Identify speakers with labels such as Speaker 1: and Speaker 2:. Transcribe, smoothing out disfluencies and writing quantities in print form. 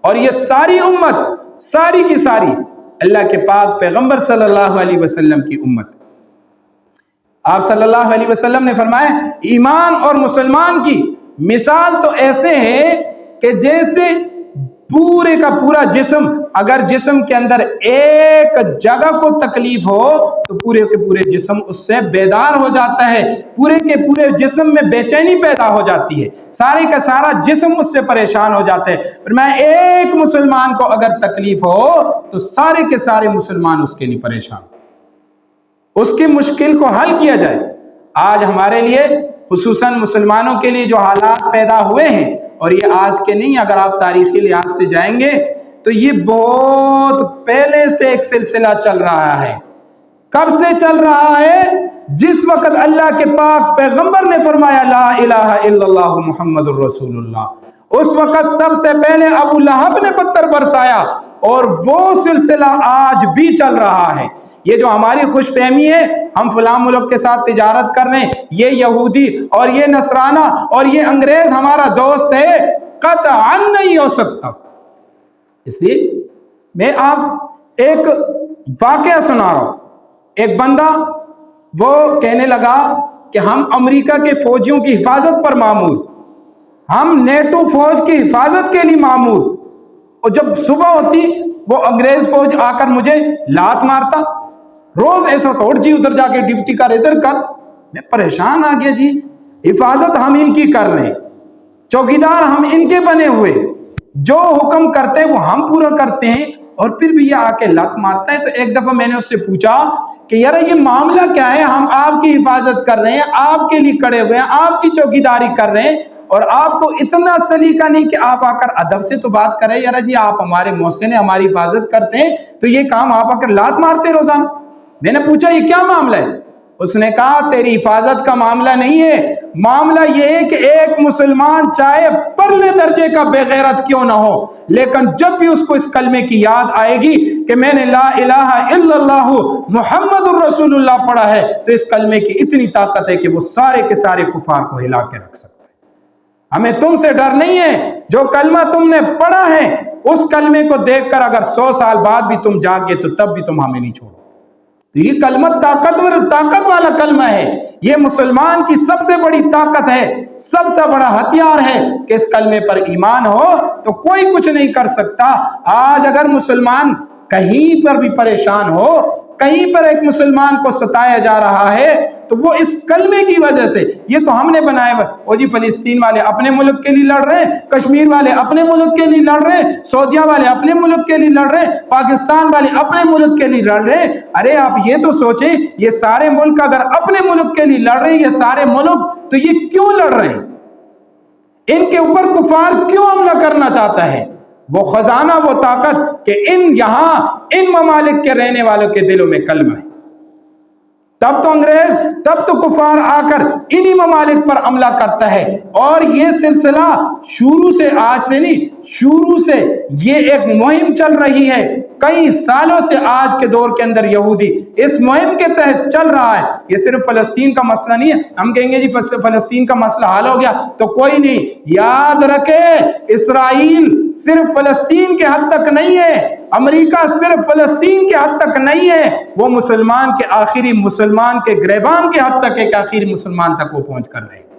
Speaker 1: اور یہ ساری امت ساری کی ساری اللہ کے پاک پیغمبر صلی اللہ علیہ وسلم کی امت۔ آپ صلی اللہ علیہ وسلم نے فرمایا ایمان اور مسلمان کی مثال تو ایسے ہے کہ جیسے پورے کا پورا جسم، اگر جسم کے اندر ایک جگہ کو تکلیف ہو تو پورے کے پورے جسم اس سے بیدار ہو جاتا ہے، پورے کے پورے جسم میں بے چینی پیدا ہو جاتی ہے، سارے کا سارا جسم اس سے پریشان ہو جاتا ہے۔ پر میں ایک مسلمان کو اگر تکلیف ہو تو سارے کے سارے مسلمان اس کے لیے پریشان، اس کی مشکل کو حل کیا جائے۔ آج ہمارے لیے خصوصاً مسلمانوں کے لیے جو حالات پیدا ہوئے ہیں، اور یہ آج کے نہیں، اگر آپ تاریخی لحاظ سے جائیں گے تو یہ بہت پہلے سے ایک سلسلہ چل رہا ہے۔ کب سے چل رہا ہے؟ جس وقت اللہ کے پاک پیغمبر نے فرمایا لا الہ الا اللہ محمد الرسول اللہ، اس وقت سب سے پہلے ابو لہب نے پتھر برسایا، اور وہ سلسلہ آج بھی چل رہا ہے۔ یہ جو ہماری خوش فہمی ہے، ہم فلاں ملک کے ساتھ تجارت کر رہے ہیں، یہ یہودی اور یہ نصرانہ اور یہ انگریز ہمارا دوست ہے، قطعاً نہیں ہو سکتا۔ اس لیے میں آپ ایک واقعہ سنا رہا ہوں۔ ایک بندہ وہ کہنے لگا کہ ہم امریکہ کے فوجیوں کی حفاظت پر معمور، ہم نیٹو فوج کی حفاظت کے لیے معمور، اور جب صبح ہوتی وہ انگریز فوج آ کر مجھے لات مارتا، روز ایسا تو جی ادھر جا کے ڈپٹی کر ادھر کر، میں پریشان آ گیا جی، حفاظت ہم ان کی کر رہے ہیں، چوکیدار ہم ان کے بنے ہوئے، جو حکم کرتے وہ ہم پورا کرتے ہیں، اور پھر بھی یہ آ کے لات مارتا ہے۔ تو ایک دفعہ میں نے اس سے پوچھا کہ یار یہ معاملہ کیا ہے؟ ہم آپ کی حفاظت کر رہے ہیں، آپ کے لیے کھڑے ہوئے ہیں، آپ کی چوکیداری کر رہے ہیں، اور آپ کو اتنا سلیقہ نہیں کہ آپ آ کر ادب سے تو بات کریں، یار جی آپ ہمارے محسن ہیں، ہماری حفاظت کرتے ہیں، تو یہ کام آپ آ کر لات مارتے روزانہ۔ میں نے پوچھا یہ کیا معاملہ ہے؟ اس نے کہا تیری حفاظت کا معاملہ نہیں ہے، معاملہ یہ ہے کہ ایک مسلمان چاہے پرلے درجے کا بے غیرت کیوں نہ ہو، لیکن جب بھی اس کو اس کلمے کی یاد آئے گی کہ میں نے لا الہ الا اللہ محمد الرسول اللہ پڑھا ہے، تو اس کلمے کی اتنی طاقت ہے کہ وہ سارے کے سارے کفار کو ہلا کے رکھ سکتا ہے۔ ہمیں تم سے ڈر نہیں ہے، جو کلمہ تم نے پڑھا ہے اس کلمے کو دیکھ کر اگر 100 سال بعد بھی تم جاگے تو تب بھی تم ہمیں نہیں چھوڑو۔ تو یہ کلمہ طاقت والا کلمہ ہے، یہ مسلمان کی سب سے بڑی طاقت ہے، سب سے بڑا ہتھیار ہے کہ اس کلمے پر ایمان ہو تو کوئی کچھ نہیں کر سکتا۔ آج اگر مسلمان کہیں پر بھی پریشان ہو، کہیں پر ایک مسلمان کو ستایا جا رہا ہے تو وہ اس کلمے کی وجہ سے، یہ تو ہم نے بنائے ہوئے، وہ جی فلسطین والے اپنے ملک کے لیے لڑ رہے ہیں، کشمیر والے اپنے ملک کے لیے لڑ رہے ہیں، سعودیہ والے اپنے ملک کے لیے لڑ رہے ہیں، پاکستان والے اپنے ملک کے لیے لڑ رہے ہیں۔ ارے آپ یہ تو سوچیں، یہ سارے ملک اگر اپنے ملک کے لیے لڑ رہے ہیں، یہ سارے ملک، تو یہ کیوں لڑ رہے ہیں؟ ان کے اوپر کفار کیوں حملہ کرنا چاہتا ہے؟ وہ خزانہ، وہ طاقت کہ یہاں ان ممالک کے رہنے والوں کے دلوں میں کلمہ ہے۔ تب تو انگریز، تب تو کفار آ کر انہی ممالک پر حملہ کرتا ہے، اور یہ سلسلہ شروع سے، آج سے نہیں، شروع سے یہ ایک مہم چل رہی ہے، کئی سالوں سے آج کے دور کے اندر یہودی اس مہم کے تحت چل رہا ہے۔ یہ صرف فلسطین کا مسئلہ نہیں ہے، ہم کہیں گے جی فلسطین کا مسئلہ حل ہو گیا تو کوئی نہیں، یاد رکھے اسرائیل صرف فلسطین کے حد تک نہیں ہے، امریکہ صرف فلسطین کے حد تک نہیں ہے، وہ مسلمان کے آخری مسلمان کے گریبان کے حد تک ہے کہ آخری مسلمان تک وہ پہنچ کر رہے ہیں۔